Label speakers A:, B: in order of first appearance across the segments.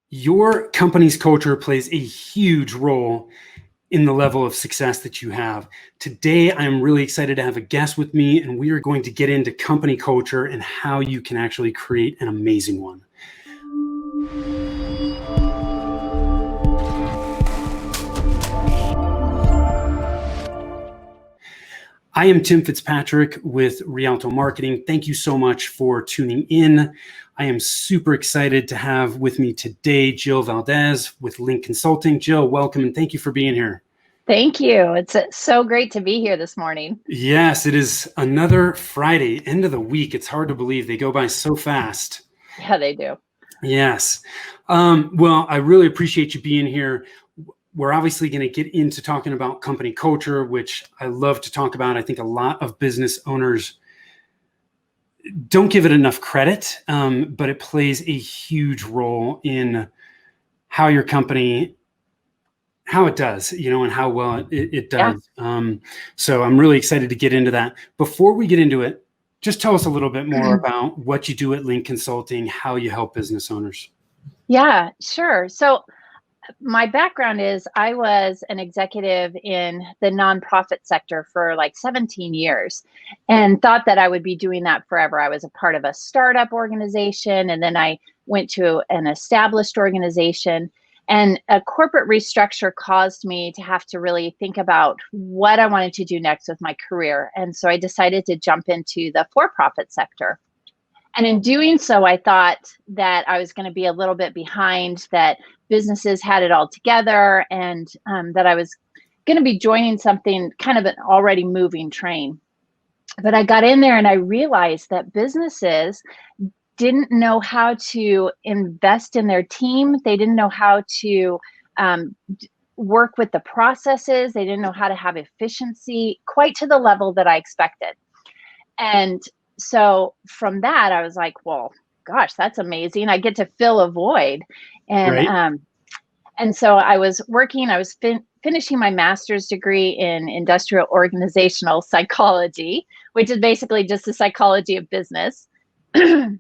A: Your company's culture plays a huge role in the level of success that you have. Today, I'm really excited to have a guest with me, and we are going to get into company culture and how you can actually create an amazing one. I am Tim Fitzpatrick with Rialto Marketing. Thank you so much for tuning in. I am super excited to have with me today Jill Valdez with Link Consulting. Jill, welcome and thank you for being here.
B: Thank you. It's so great to be here this morning.
A: Yes, it is another Friday, end of the week. It's hard to believe they go by so fast.
B: Yeah, they do.
A: Yes. Well, I really appreciate you being here. We're obviously going to get into talking about company culture, which I love to talk about. I think a lot of business owners don't give it enough credit, but it plays a huge role in how your company, how it does, and how well it does. Yeah. So I'm really excited to get into that. Before we get into it, just tell us a little bit more about what you do at Link Consulting, how you help business owners.
B: Yeah, sure. So my background is I was an executive in the nonprofit sector for like 17 years and thought that I would be doing that forever. I was a part of a startup organization, and then I went to an established organization, and a corporate restructure caused me to have to really think about what I wanted to do next with my career. And so I decided to jump into the for-profit sector. And in doing so, I thought that I was going to be a little bit behind, that businesses had it all together, and that I was going to be joining something kind of an already moving train. But I got in there and I realized that businesses didn't know how to invest in their team. They didn't know how to work with the processes. They didn't know how to have efficiency quite to the level that I expected. And so from that, I was like, well, gosh, that's amazing. I get to fill a void. And
A: right.
B: And so I was working, I was finishing my master's degree in industrial organizational psychology, which is basically just the psychology of business. And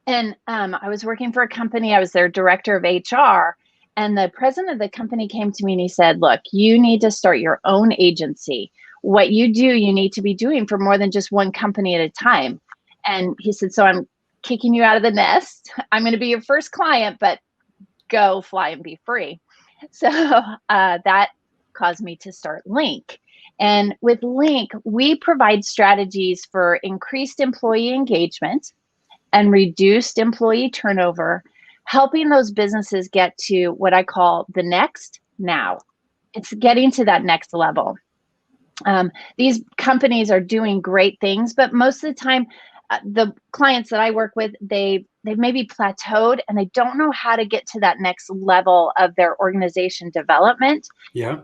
B: I was working for a company. I was their director of HR. And the president of the company came to me and he said, look, you need to start your own agency. What you do, you need to be doing for more than just one company at a time. And he said, so I'm kicking you out of the nest. I'm going to be your first client, but go fly and be free. So that caused me to start Link. And with Link, we provide strategies for increased employee engagement and reduced employee turnover, helping those businesses get to what I call the next now. It's getting to that next level. These companies are doing great things, but most of the time, the clients that I work with, they've maybe plateaued and they don't know how to get to that next level of their organization development.
A: Yeah.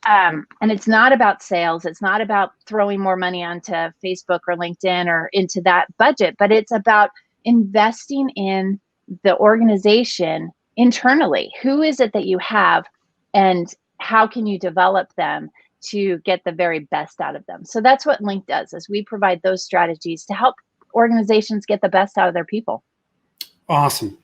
B: And it's not about sales. It's not about throwing more money onto Facebook or LinkedIn or into that budget, but it's about investing in the organization internally. Who is it that you have, and how can you develop them to get the very best out of them? So that's what Link does, is we provide those strategies to help organizations get the best out of their people.
A: Awesome.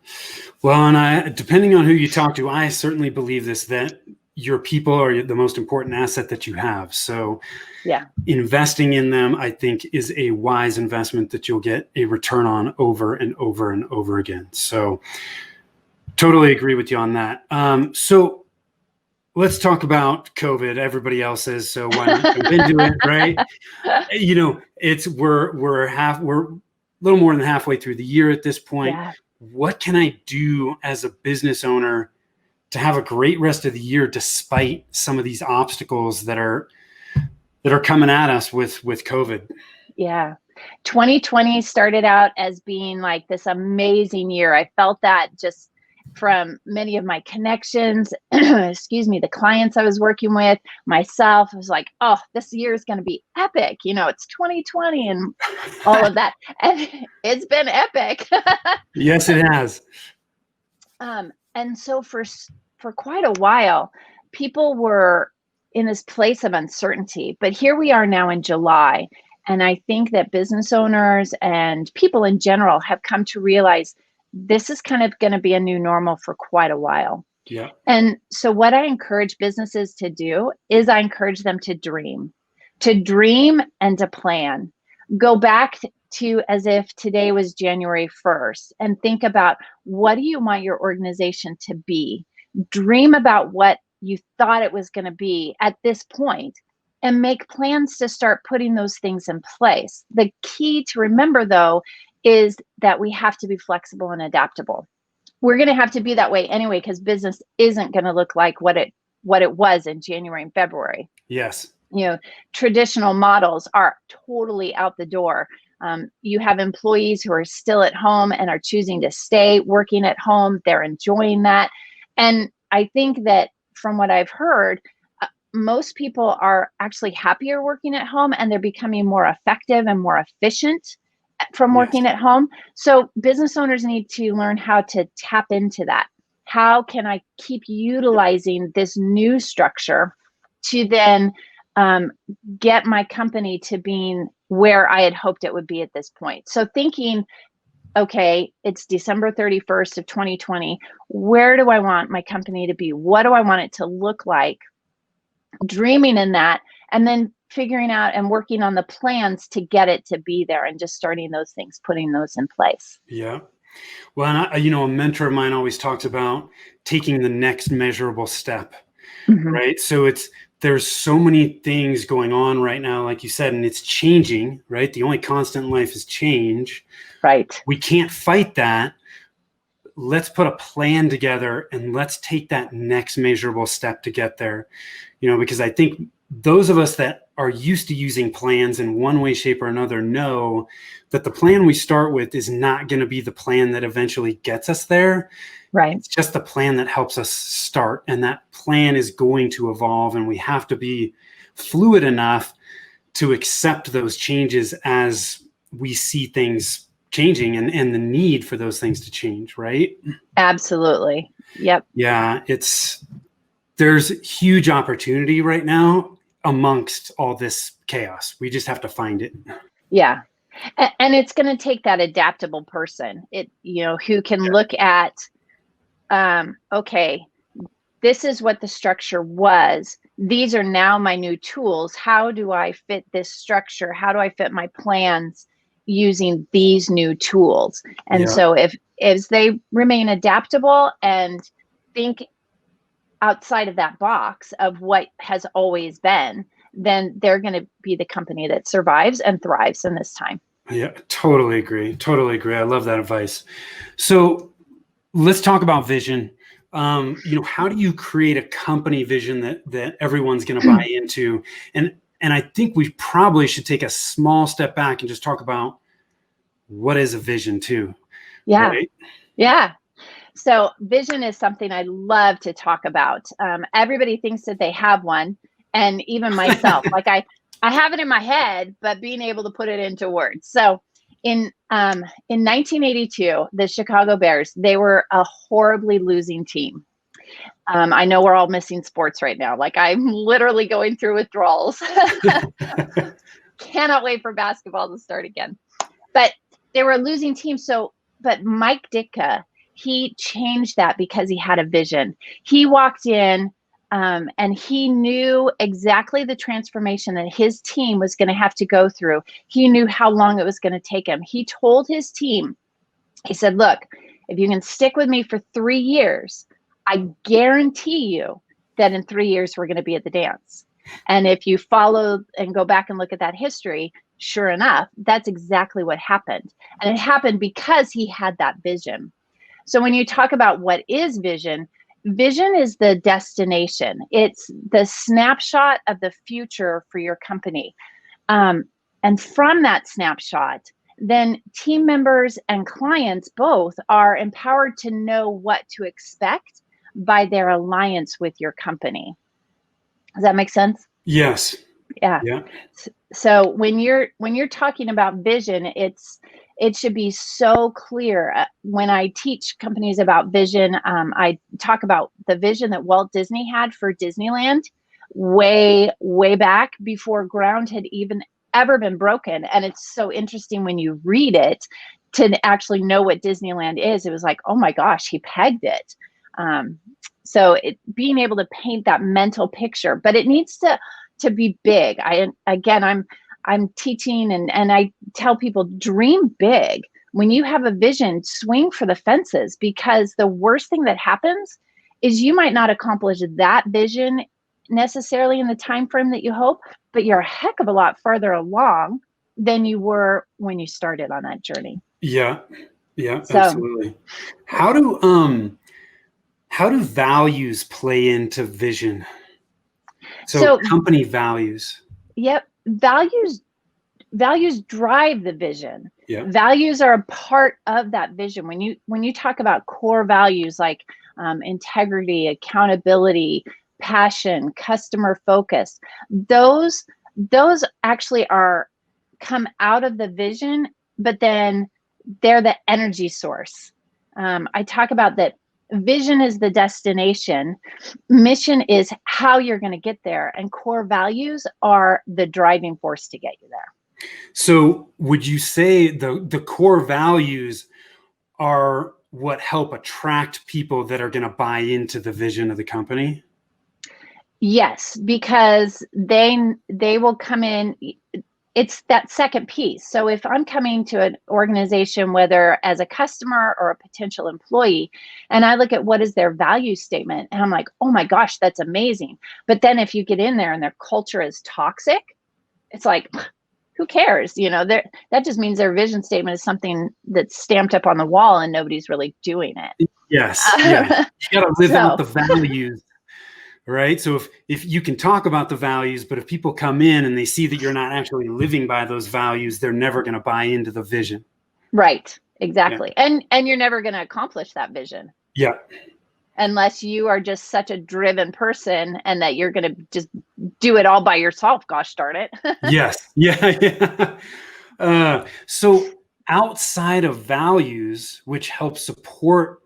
A: Well, and depending on who you talk to, I certainly believe this, that your people are the most important asset that you have. So
B: yeah,
A: investing in them, I think, is a wise investment that you'll get a return on over and over and over again. So totally agree with you on that. So let's talk about COVID. Everybody else says, so why not jump into it, right? We're a little more than halfway through the year at this point.
B: Yeah.
A: What can I do as a business owner to have a great rest of the year despite some of these obstacles that are coming at us with COVID?
B: Yeah. 2020 started out as being like this amazing year. I felt that just from many of my connections, the clients I was working with, myself. I was like, oh, this year is going to be epic. It's 2020 and all of that. And it's been epic.
A: Yes, it has.
B: And so for quite a while, people were in this place of uncertainty. But here we are now in July. And I think that business owners and people in general have come to realize this is kind of going to be a new normal for quite a while.
A: Yeah.
B: And so what I encourage businesses to do is I encourage them to dream and to plan. Go back to as if today was January 1st and think about, what do you want your organization to be? Dream about what you thought it was going to be at this point and make plans to start putting those things in place. The key to remember, though, is that we have to be flexible and adaptable. We're going to have to be that way anyway, because business isn't going to look like what it was in January and February.
A: Yes.
B: Traditional models are totally out the door. You have employees who are still at home and are choosing to stay working at home. They're enjoying that. And I think that from what I've heard, most people are actually happier working at home, and they're becoming more effective and more efficient from working at home. So business owners need to learn how to tap into that. How can I keep utilizing this new structure to then get my company to being where I had hoped it would be at this point? So thinking, okay, it's December 31st of 2020. Where do I want my company to be? What do I want it to look like? Dreaming in that, and then figuring out and working on the plans to get it to be there, and just starting those things, putting those in place.
A: Yeah. Well, and a mentor of mine always talks about taking the next measurable step, right? So there's so many things going on right now, like you said, and it's changing, right? The only constant in life is change.
B: Right.
A: We can't fight that. Let's put a plan together and let's take that next measurable step to get there. Because I think those of us that are used to using plans in one way, shape, or another know that the plan we start with is not going to be the plan that eventually gets us there.
B: Right.
A: It's just the plan that helps us start. And that plan is going to evolve, and we have to be fluid enough to accept those changes as we see things changing and the need for those things to change, right?
B: Absolutely. Yep.
A: Yeah, there's huge opportunity right now amongst all this chaos. We just have to find it.
B: Yeah. And it's going to take that adaptable person, who can look at, okay, this is what the structure was. These are now my new tools. How do I fit this structure? How do I fit my plans using these new tools? And so if they remain adaptable and think outside of that box of what has always been, then they're going to be the company that survives and thrives in this time.
A: Yeah, totally agree. I love that advice. So let's talk about vision. How do you create a company vision that everyone's going to buy into? And I think we probably should take a small step back and just talk about what is a vision too.
B: Yeah.
A: Right?
B: Yeah. So vision is something I love to talk about. Everybody thinks that they have one. And even myself, like I have it in my head, but being able to put it into words. So in 1982, the Chicago Bears, they were a horribly losing team. I know we're all missing sports right now. Like, I'm literally going through withdrawals. Cannot wait for basketball to start again. But they were a losing team. But Mike Ditka, he changed that because he had a vision. He walked in and he knew exactly the transformation that his team was going to have to go through. He knew how long it was going to take him. He told his team, he said, look, if you can stick with me for 3 years, I guarantee you that in 3 years, we're going to be at the dance. And if you follow and go back and look at that history, sure enough, that's exactly what happened. And it happened because he had that vision. So when you talk about what is vision, vision is the destination. It's the snapshot of the future for your company. And from that snapshot, then team members and clients both are empowered to know what to expect by their alliance with your company. Does that make sense?
A: Yes.
B: Yeah. So when you're talking about vision, it should be so clear. When I teach companies about vision, I talk about the vision that Walt Disney had for Disneyland way, way back before ground had even ever been broken. And it's so interesting when you read it to actually know what Disneyland is, it was like, oh my gosh, he pegged it. So being able to paint that mental picture, but it needs to be big. I'm teaching and I tell people, dream big. When you have a vision, swing for the fences, because the worst thing that happens is you might not accomplish that vision necessarily in the time frame that you hope, but you're a heck of a lot farther along than you were when you started on that journey.
A: Yeah. Yeah,
B: So,
A: absolutely. How do values play into vision? So company values.
B: Yep. Values drive the vision.
A: Yeah.
B: Values are a part of that vision. When you talk about core values like integrity, accountability, passion, customer focus, those actually come out of the vision, but then they're the energy source. I talk about that vision is the destination, mission is how you're going to get there, and core values are the driving force to get you there.
A: So would you say the core values are what help attract people that are going to buy into the vision of the company?
B: Yes, because they will come in. It's that second piece. So if I'm coming to an organization, whether as a customer or a potential employee, and I look at what is their value statement, and I'm like, oh my gosh, that's amazing. But then if you get in there and their culture is toxic, it's like, who cares? That just means their vision statement is something that's stamped up on the wall and nobody's really doing it.
A: Yes. Yeah. You got to live out the values. Right. So if you can talk about the values, but if people come in and they see that you're not actually living by those values, they're never going to buy into the vision.
B: Right. Exactly. Yeah. And you're never going to accomplish that vision.
A: Yeah.
B: Unless you are just such a driven person and that you're going to just do it all by yourself. Gosh darn it.
A: Yes. Yeah. Yeah. So outside of values, which help support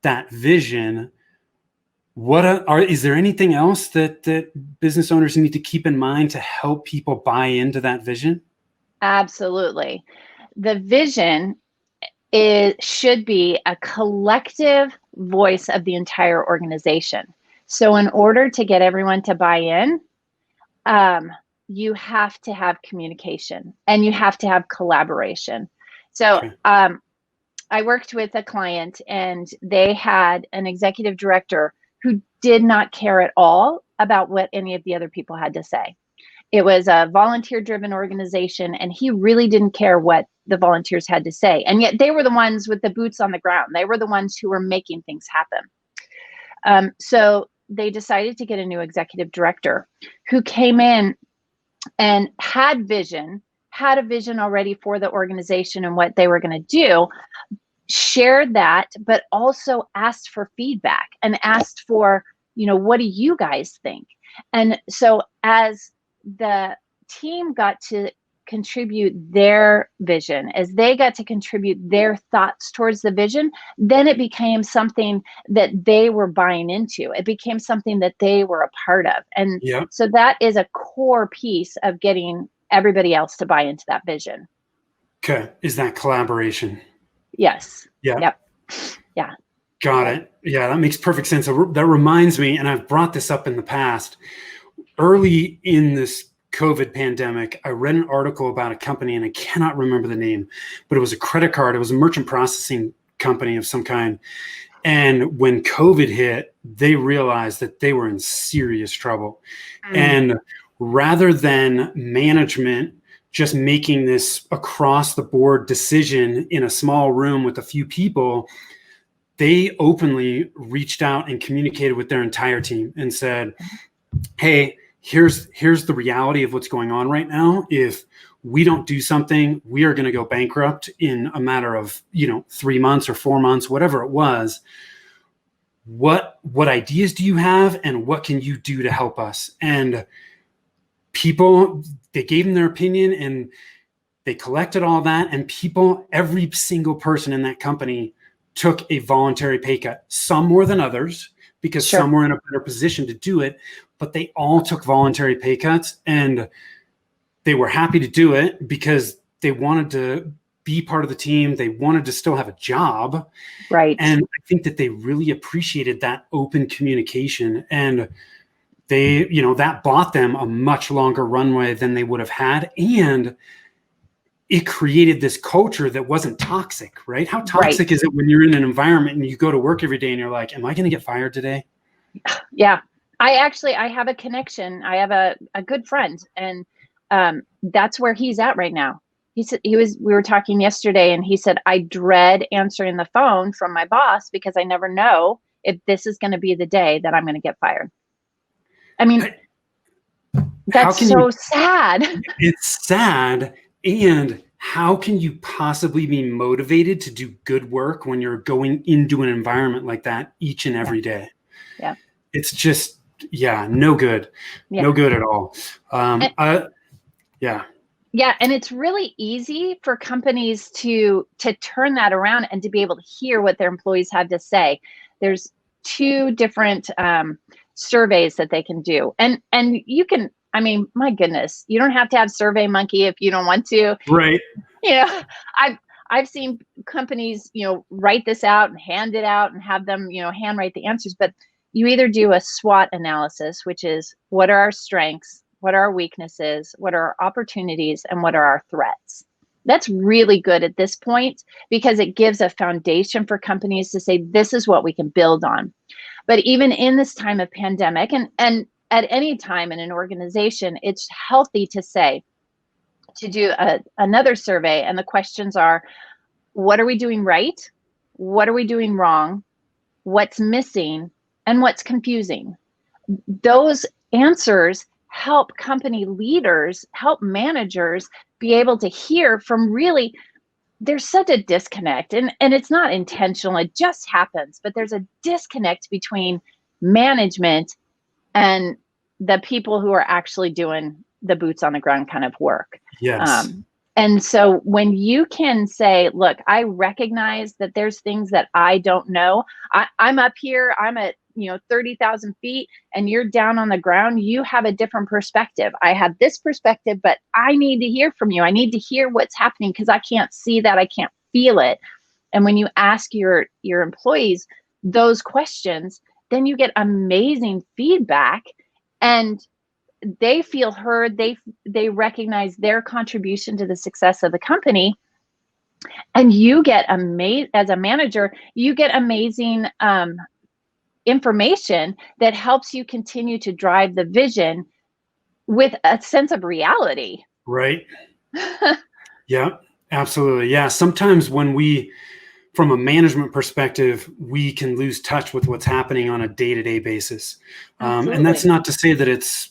A: that vision, is there anything else that business owners need to keep in mind to help people buy into that vision?
B: Absolutely. The vision should be a collective voice of the entire organization. So in order to get everyone to buy in, you have to have communication and you have to have collaboration. So okay. I worked with a client and they had an executive director who did not care at all about what any of the other people had to say. It was a volunteer-driven organization, and he really didn't care what the volunteers had to say. And yet they were the ones with the boots on the ground. They were the ones who were making things happen. So they decided to get a new executive director who came in and had a vision already for the organization and what they were going to do, shared that, but also asked for feedback and asked for, what do you guys think? And so as the team got to contribute their vision, as they got to contribute their thoughts towards the vision, then it became something that they were buying into. It became something that they were a part of. And so that is a core piece of getting everybody else to buy into that vision.
A: Okay. Is that collaboration?
B: Yes.
A: Yeah.
B: Yep. Yeah.
A: Got it. Yeah, that makes perfect sense. That reminds me, and I've brought this up in the past, early in this COVID pandemic, I read an article about a company, and I cannot remember the name, but it was a credit card. It was a merchant processing company of some kind. And when COVID hit, they realized that they were in serious trouble. And rather than management just making this across the board decision in a small room with a few people, they openly reached out and communicated with their entire team and said, hey, here's the reality of what's going on right now. If we don't do something, we are going to go bankrupt in a matter of, 3 months or 4 months, whatever it was. What ideas do you have, and what can you do to help us? And people, they gave them their opinion, and they collected all that, and every single person in that company took a voluntary pay cut, some more than others, because some were in a better position to do it, but they all took voluntary pay cuts, and they were happy to do it because they wanted to be part of the team. They wanted to still have a job.
B: Right.
A: And I think that they really appreciated that open communication, and they, that bought them a much longer runway than they would have had. And it created this culture that wasn't toxic, right? How toxic is it when you're in an environment and you go to work every day and you're like, am I going to get fired today?
B: Yeah. I have a connection. I have a good friend, and that's where he's at right now. We were talking yesterday, and he said, I dread answering the phone from my boss because I never know if this is going to be the day that I'm going to get fired. I mean, that's so sad.
A: It's sad. And how can you possibly be motivated to do good work when you're going into an environment like that each and every day?
B: Yeah.
A: It's just, no good. Yeah. No good at all.
B: Yeah. And it's really easy for companies to turn that around and to be able to hear what their employees have to say. There's 2 different surveys that they can do. And you can, I mean, my goodness, you don't have to have SurveyMonkey if you don't want to.
A: Right.
B: I've seen companies, write this out and hand it out and have them, handwrite the answers. But you either do a SWOT analysis, which is what are our strengths, what are our weaknesses, what are our opportunities, and what are our threats. That's really good at this point because it gives a foundation for companies to say, this is what we can build on. But even in this time of pandemic, and at any time in an organization, it's healthy to do another survey. And the questions are, what are we doing right? What are we doing wrong? What's missing? And what's confusing? Those answers help company leaders, help managers be able to hear from really, there's such a disconnect, and it's not intentional, it just happens, but there's a disconnect between management and the people who are actually doing the boots on the ground kind of work.
A: Yes.
B: And so when you can say, look, I recognize that there's things that I don't know. I'm up here, I'm at 30,000 feet, and you're down on the ground. You have a different perspective. I have this perspective, but I need to hear from you. I need to hear what's happening because I can't see that. I can't feel it. And when you ask your employees those questions, then you get amazing feedback, and they feel heard. They recognize their contribution to the success of the company. And you get as a manager, you get amazing information that helps you continue to drive the vision with a sense of reality.
A: Right. Yeah, absolutely. Yeah. Sometimes from a management perspective, we can lose touch with what's happening on a day-to-day basis. And that's not to say that it's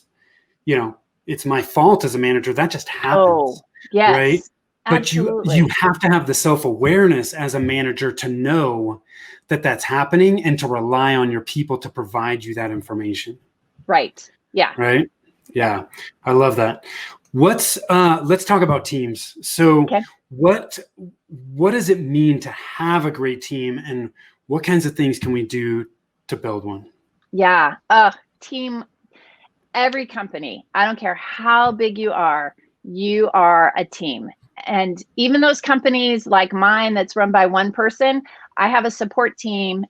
A: my fault as a manager. That just happens.
B: Oh, yes.
A: Right.
B: Absolutely.
A: But you have to have the self-awareness as a manager to know that that's happening and to rely on your people to provide you that information.
B: Right. Yeah.
A: Right. Yeah. I love that. Let's talk about teams. So what does it mean to have a great team, and what kinds of things can we do to build one?
B: Yeah. Team, every company, I don't care how big you are a team. And even those companies like mine that's run by one person, I have a support team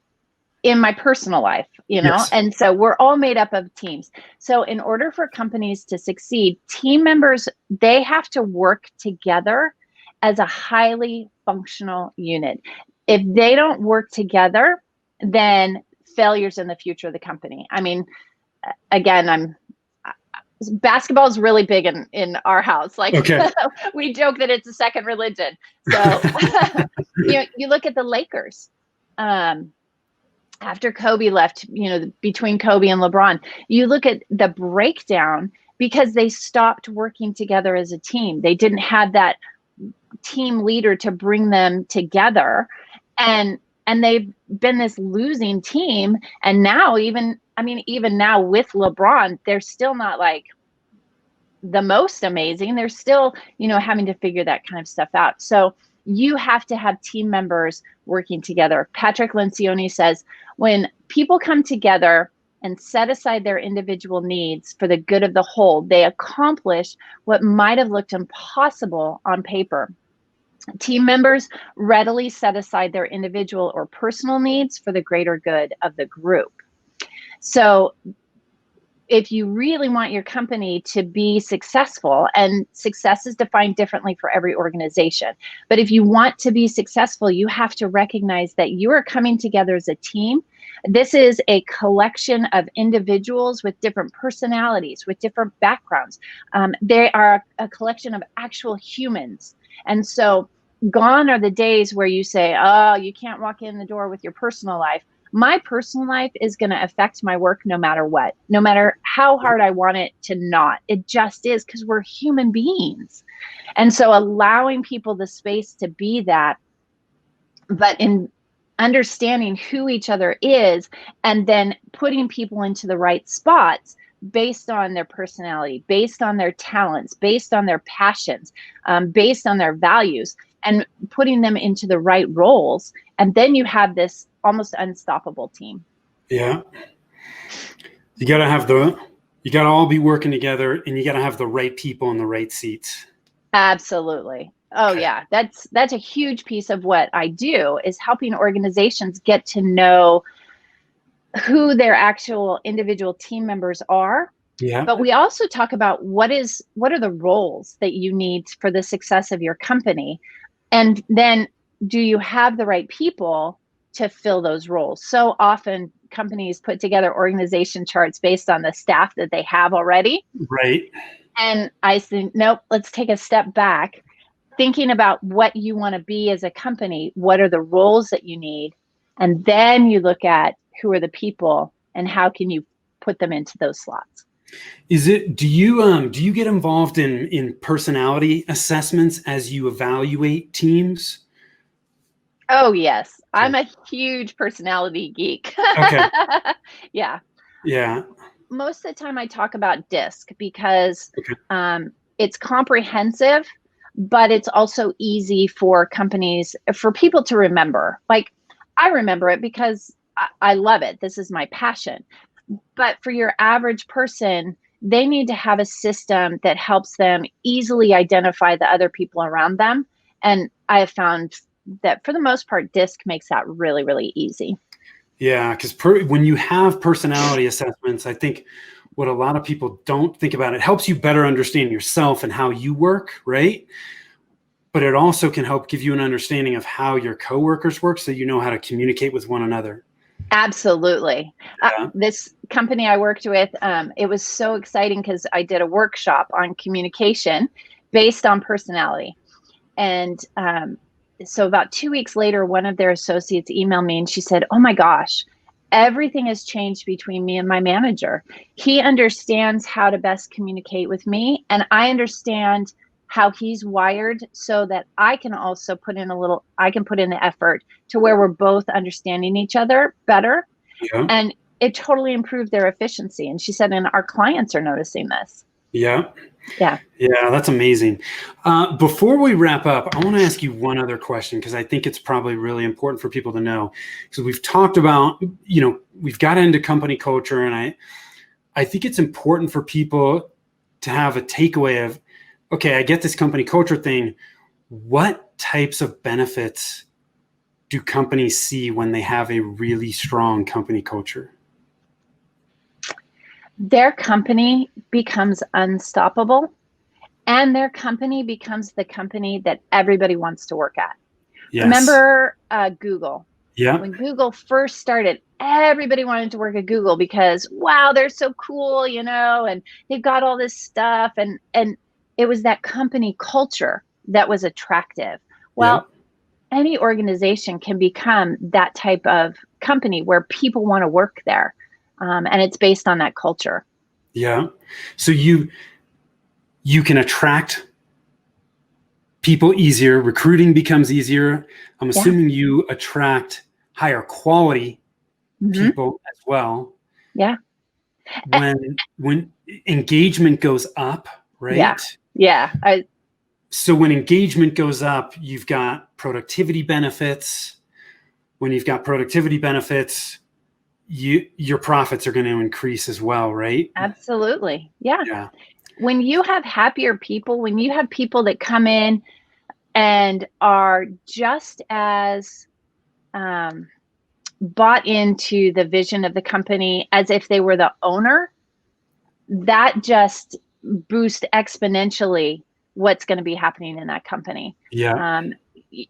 B: in my personal life,
A: Yes.
B: And so we're all made up of teams. So in order for companies to succeed, team members, they have to work together as a highly functional unit. If they don't work together, then failures in the future of the company. I mean, again, basketball is really big in our house. Like, we joke that it's a second religion. So, you look at the Lakers. After Kobe left, between Kobe and LeBron, you look at the breakdown because they stopped working together as a team. They didn't have that team leader to bring them together, and they've been this losing team. And now even now with LeBron, they're still not like the most amazing. They're still, having to figure that kind of stuff out. So you have to have team members working together. Patrick Lencioni says, when people come together and set aside their individual needs for the good of the whole, they accomplish what might have looked impossible on paper. Team members readily set aside their individual or personal needs for the greater good of the group. So if you really want your company to be successful, and success is defined differently for every organization, but if you want to be successful, you have to recognize that you are coming together as a team. This is a collection of individuals with different personalities, with different backgrounds. They are a collection of actual humans. And so gone are the days where you say, oh, you can't walk in the door with your personal life. My personal life is going to affect my work no matter what, no matter how hard I want it to not. It just is, because we're human beings. And so allowing people the space to be that, but in understanding who each other is, and then putting people into the right spots based on their personality, based on their talents, based on their passions, based on their values, and putting them into the right roles. And then you have this almost unstoppable team.
A: Yeah. You got to all be working together, and you got to have the right people in the right seats.
B: Absolutely. Oh yeah. That's a huge piece of what I do, is helping organizations get to know who their actual individual team members are.
A: Yeah.
B: But we also talk about what are the roles that you need for the success of your company. And then do you have the right people to fill those roles? So often companies put together organization charts based on the staff that they have already.
A: Right.
B: And I think, nope, let's take a step back, thinking about what you want to be as a company. What are the roles that you need? And then you look at who are the people and how can you put them into those slots.
A: Do you get involved in personality assessments as you evaluate teams?
B: Oh yes, I'm a huge personality geek.
A: Okay.
B: Yeah.
A: Yeah.
B: Most of the time I talk about DISC because it's comprehensive, but it's also easy for companies, for people to remember. Like, I remember it because I love it. This is my passion. But for your average person, they need to have a system that helps them easily identify the other people around them. And I have found that for the most part, DISC makes that really, really easy.
A: Yeah, because when you have personality assessments, I think what a lot of people don't think about, it helps you better understand yourself and how you work, right? But it also can help give you an understanding of how your coworkers work, so you know how to communicate with one another.
B: Absolutely.
A: Yeah.
B: This company I worked with, it was so exciting because I did a workshop on communication based on personality. And so about 2 weeks later, one of their associates emailed me and she said, oh my gosh, everything has changed between me and my manager. He understands how to best communicate with me, and I understand how he's wired, so that I can also put in the effort to where we're both understanding each other better.
A: Yeah.
B: And it totally improved their efficiency. And she said, and our clients are noticing this.
A: Yeah.
B: Yeah.
A: Yeah, that's amazing. Before we wrap up, I want to ask you one other question, because I think it's probably really important for people to know. Because we've talked about, we've got into company culture, and I think it's important for people to have a takeaway of, okay, I get this company culture thing. What types of benefits do companies see when they have a really strong company culture?
B: Their company becomes unstoppable, and their company becomes the company that everybody wants to work at. Yes. Remember Google?
A: Yeah.
B: When Google first started, everybody wanted to work at Google because, wow, they're so cool, and they've got all this stuff. And it was that company culture that was attractive. Well, any organization can become that type of company where people want to work there. And it's based on that culture.
A: Yeah. So you can attract people easier. Recruiting becomes easier. I'm assuming you attract higher quality people as well.
B: Yeah.
A: When engagement goes up, right?
B: Yeah.
A: So when engagement goes up, you've got productivity benefits. When you've got productivity benefits, your profits are going to increase as well, right?
B: Absolutely. Yeah. When you have happier people, when you have people that come in and are just as bought into the vision of the company as if they were the owner, that just boosts exponentially what's going to be happening in that company.
A: Yeah.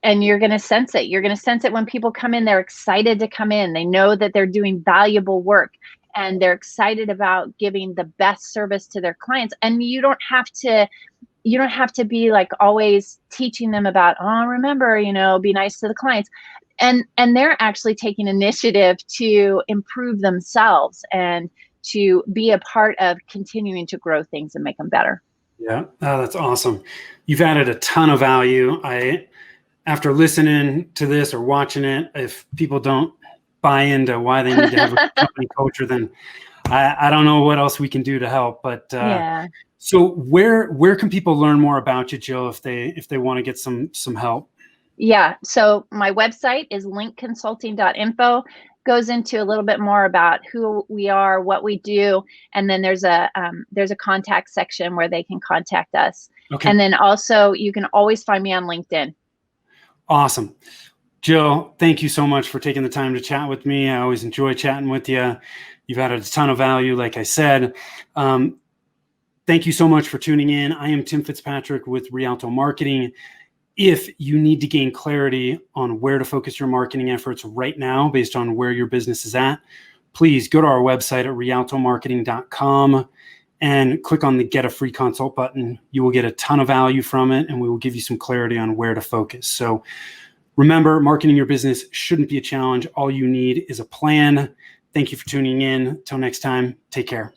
B: And you're going to sense it. You're going to sense it when people come in. They're excited to come in. They know that they're doing valuable work, and they're excited about giving the best service to their clients. And you don't have to be like always teaching them about, oh, remember, be nice to the clients. And they're actually taking initiative to improve themselves and to be a part of continuing to grow things and make them better.
A: Yeah. Oh, that's awesome. You've added a ton of value. After listening to this or watching it, if people don't buy into why they need to have a company culture, then I don't know what else we can do to help. But
B: yeah.
A: So where can people learn more about you, Jill, if they want to get some help?
B: Yeah. So my website is linkconsulting.info. Goes into a little bit more about who we are, what we do, and then there's a contact section where they can contact us.
A: Okay.
B: And then also you can always find me on LinkedIn.
A: Awesome. Jill, thank you so much for taking the time to chat with me. I always enjoy chatting with you. You've added a ton of value, like I said. Thank you so much for tuning in. I am Tim Fitzpatrick with Rialto Marketing. If you need to gain clarity on where to focus your marketing efforts right now based on where your business is at, please go to our website at rialtomarketing.com and click on the Get a Free Consult button. You will get a ton of value from it, and we will give you some clarity on where to focus. So remember, marketing your business shouldn't be a challenge. All you need is a plan. Thank you for tuning in. Till next time, take care.